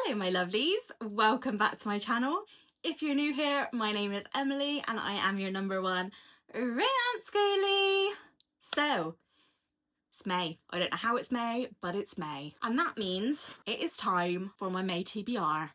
Hello my lovelies, welcome back to my channel. If you're new here, my name is Emily and I am your number one romance girly. So, it's May. I don't know how it's May, but it's May. And that means it is time for my May TBR.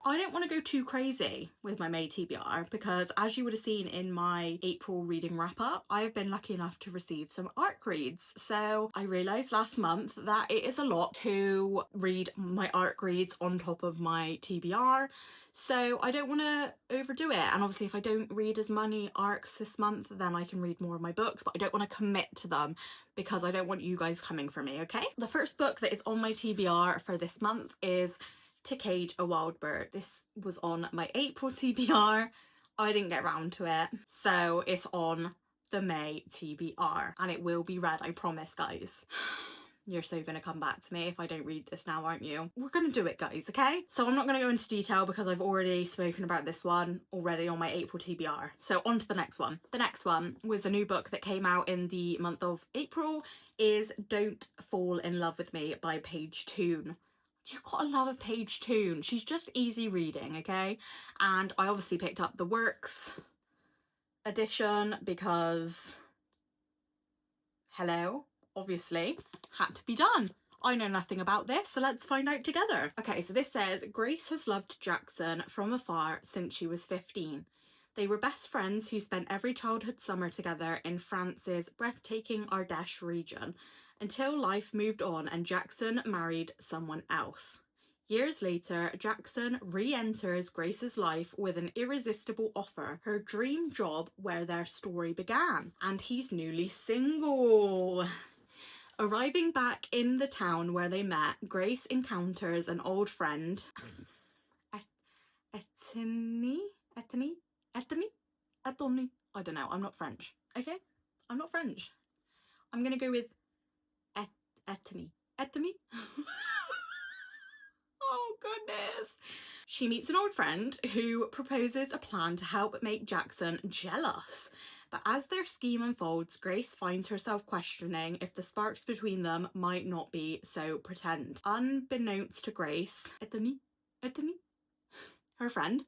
I don't want to go too crazy with my May TBR because, as you would have seen in my April reading wrap up, I have been lucky enough to receive some ARC reads. So I realised last month that it is a lot to read my ARC reads on top of my TBR. So I don't want to overdo it. And obviously if I don't read as many ARCs this month, then I can read more of my books, but I don't want to commit to them because I don't want you guys coming for me, okay? The first book that is on my TBR for this month is To Cage a Wild Bird. This was on my April TBR. I didn't get around to it, so it's on the May TBR and it will be read, I promise, guys. You're so gonna come back to me if I don't read this now, aren't you? We're gonna do it, guys, okay? So I'm not gonna go into detail because I've already spoken about this one already on my April TBR. So on to the next one. The next one was a new book that came out in the month of April, is Don't Fall in Love with Me by Paige Toon. You've got to love a Paige Toon. She's just easy reading, okay? And I obviously picked up the Works edition because, hello, obviously, had to be done. I know nothing about this, so let's find out together. Okay, so this says, Grace has loved Jackson from afar since she was 15. They were best friends who spent every childhood summer together in France's breathtaking Ardèche region, until life moved on and Jackson married someone else. Years later, Jackson re-enters Grace's life with an irresistible offer, her dream job where their story began, and he's newly single. Arriving back in the town where they met, Grace encounters an old friend, Ethony? I don't know, I'm not French, okay? I'm not French. I'm gonna go with Ethony. Oh goodness. She meets an old friend who proposes a plan to help make Jackson jealous. But as their scheme unfolds, Grace finds herself questioning if the sparks between them might not be so pretend. Unbeknownst to Grace, Ethony, her friend,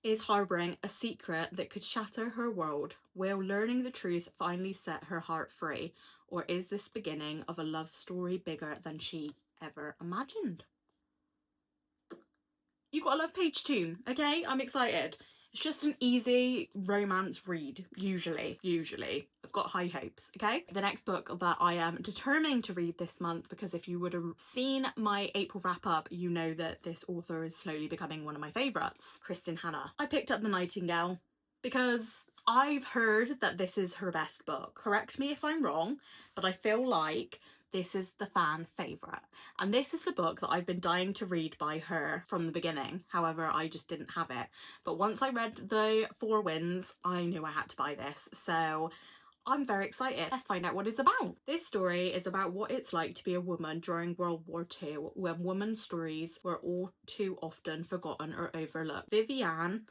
is harbouring a secret that could shatter her world. Will learning the truth finally set her heart free? Or is this beginning of a love story bigger than she ever imagined? You gotta love Paige Toon, okay? I'm excited. It's just an easy romance read, usually. I've got high hopes, okay? The next book that I am determined to read this month, because if you would have seen my April wrap up, you know that this author is slowly becoming one of my favourites, Kristen Hanna. I picked up The Nightingale because I've heard that this is her best book. Correct me if I'm wrong, but I feel like this is the fan favourite. And this is the book that I've been dying to read by her from the beginning. However, I just didn't have it. But once I read The Four Winds, I knew I had to buy this. So I'm very excited. Let's find out what it's about. This story is about what it's like to be a woman during World War II, when women's stories were all too often forgotten or overlooked. Vivian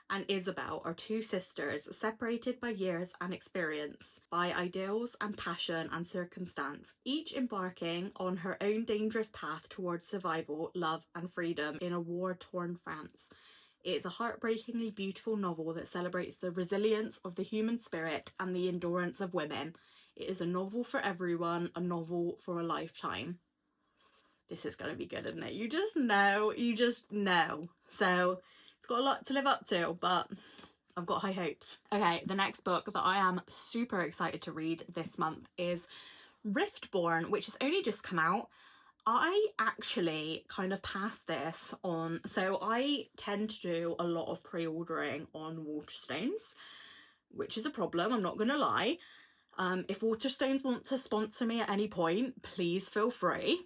and Isabel are two sisters separated by years and experience, by ideals and passion and circumstance, each embarking on her own dangerous path towards survival, love and freedom in a war-torn France. It is a heartbreakingly beautiful novel that celebrates the resilience of the human spirit and the endurance of women. It is a novel for everyone, a novel for a lifetime. This is going to be good, isn't it? You just know. So it's got a lot to live up to, but I've got high hopes. Okay, the next book that I am super excited to read this month is Riftborn, which has only just come out. I actually kind of passed this on, so I tend to do a lot of pre-ordering on Waterstones, which is a problem, I'm not gonna lie. If Waterstones want to sponsor me at any point, please feel free.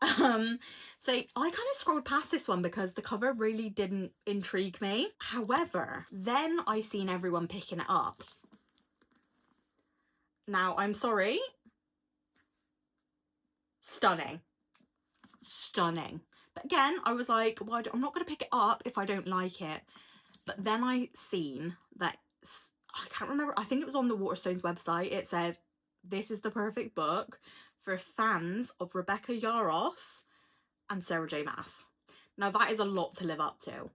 So I kind of scrolled past this one because the cover really didn't intrigue me. However, then I seen everyone picking it up. Now, I'm sorry. Stunning. But again, I was like, well, I'm not going to pick it up if I don't like it. But then I seen that, I can't remember, I think it was on the Waterstones website, it said, this is the perfect book for fans of Rebecca Yarros and Sarah J Maas. Now that is a lot to live up to.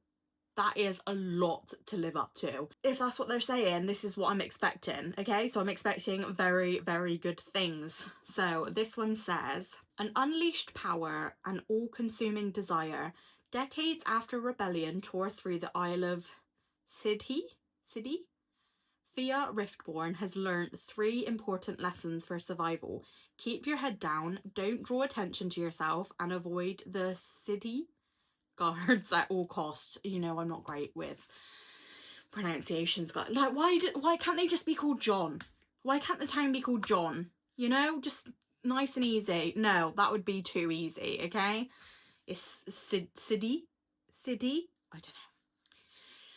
That is a lot to live up to. If that's what they're saying, this is what I'm expecting, okay? So I'm expecting very, very good things. So this one says, an unleashed power, an all-consuming desire, decades after rebellion tore through the Isle of Sidhi? Fia Riftborn has learnt 3 important lessons for survival. Keep your head down, don't draw attention to yourself, and avoid the Sidhi guards at all costs. You know, I'm not great with pronunciations. Like, why can't they just be called John? Why can't the town be called John? You know, just nice and easy. No, that would be too easy, okay? It's Sidhi? I don't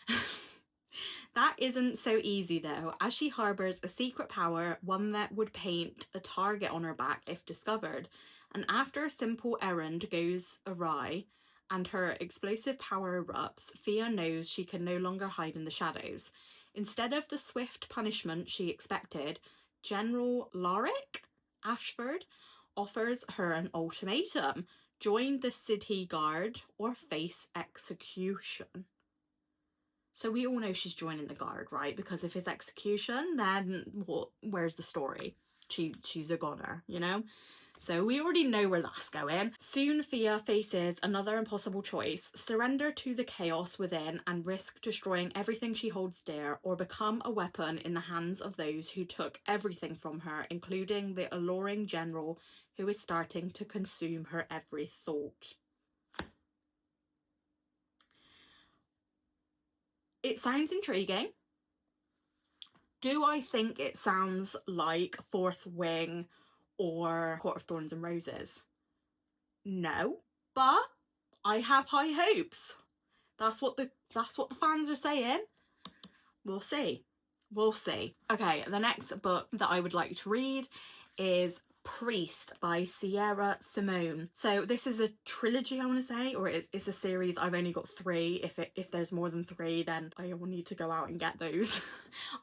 know. That isn't so easy though, as she harbours a secret power, one that would paint a target on her back if discovered. And after a simple errand goes awry and her explosive power erupts, Fia knows she can no longer hide in the shadows. Instead of the swift punishment she expected, General Lorik Ashford offers her an ultimatum: join the Sidhi Guard or face execution. So we all know she's joining the guard, right? Because if it's execution, then what? Where's the story? She's a goner, you know? So we already know where that's going. Soon Fia faces another impossible choice: surrender to the chaos within and risk destroying everything she holds dear, or become a weapon in the hands of those who took everything from her, including the alluring general who is starting to consume her every thought. It sounds intriguing. Do I think it sounds like Fourth Wing or Court of Thorns and Roses? No, but I have high hopes. That's what the fans are saying. We'll see. We'll see. Okay, the next book that I would like to read is Priest by Sierra Simone. So this is a trilogy, I want to say, or it's a series. I've only got 3. If there's more than 3, then I will need to go out and get those.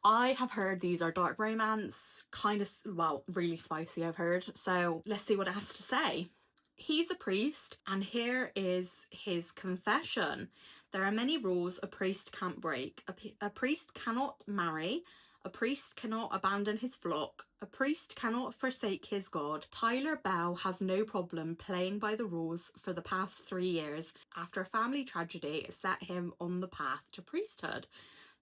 I have heard these are dark romance, kind of, well, really spicy, I've heard. So let's see what it has to say. He's a priest, and here is his confession. There are many rules a priest can't break. A priest cannot marry. A priest cannot abandon his flock. A priest cannot forsake his God. Tyler Bell has no problem playing by the rules for the past 3 years after a family tragedy set him on the path to priesthood.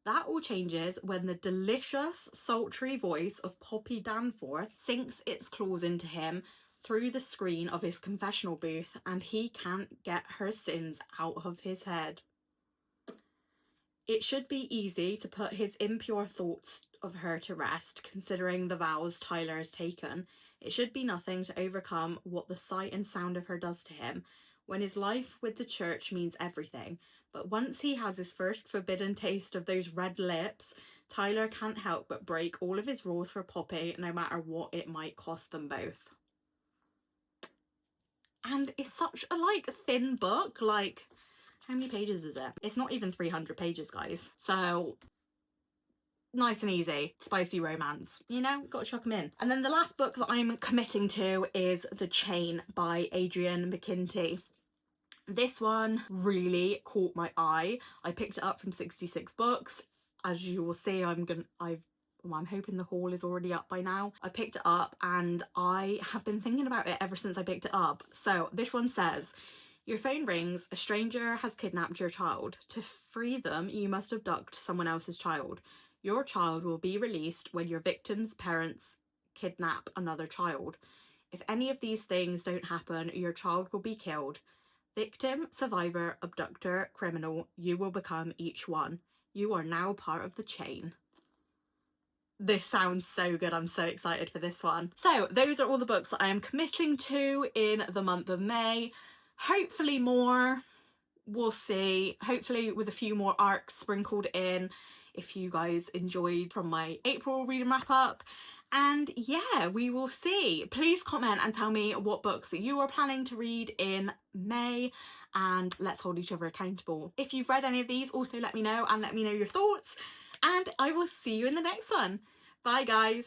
That all changes when the delicious, sultry voice of Poppy Danforth sinks its claws into him through the screen of his confessional booth, and he can't get her sins out of his head. It should be easy to put his impure thoughts of her to rest, considering the vows Tyler has taken. It should be nothing to overcome what the sight and sound of her does to him, when his life with the church means everything. But once he has his first forbidden taste of those red lips, Tyler can't help but break all of his rules for Poppy, no matter what it might cost them both. And it's such a, thin book, how many pages is it? It's not even 300 pages, guys. So, nice and easy. Spicy romance. You know, gotta chuck them in. And then the last book that I'm committing to is The Chain by Adrienne McKinty. This one really caught my eye. I picked it up from 66 Books. As you will see, I'm hoping the haul is already up by now. I picked it up and I have been thinking about it ever since I picked it up. So this one says, your phone rings, a stranger has kidnapped your child. To free them, you must abduct someone else's child. Your child will be released when your victim's parents kidnap another child. If any of these things don't happen, your child will be killed. Victim, survivor, abductor, criminal, you will become each one. You are now part of the chain. This sounds so good. I'm so excited for this one. So those are all the books that I am committing to in the month of May. Hopefully more, we'll see. Hopefully with a few more arcs sprinkled in if you guys enjoyed from my April reading wrap up. And yeah, we will see. Please comment and tell me what books that you are planning to read in May, and let's hold each other accountable. If you've read any of these, also let me know and let me know your thoughts, and I will see you in the next one. Bye guys.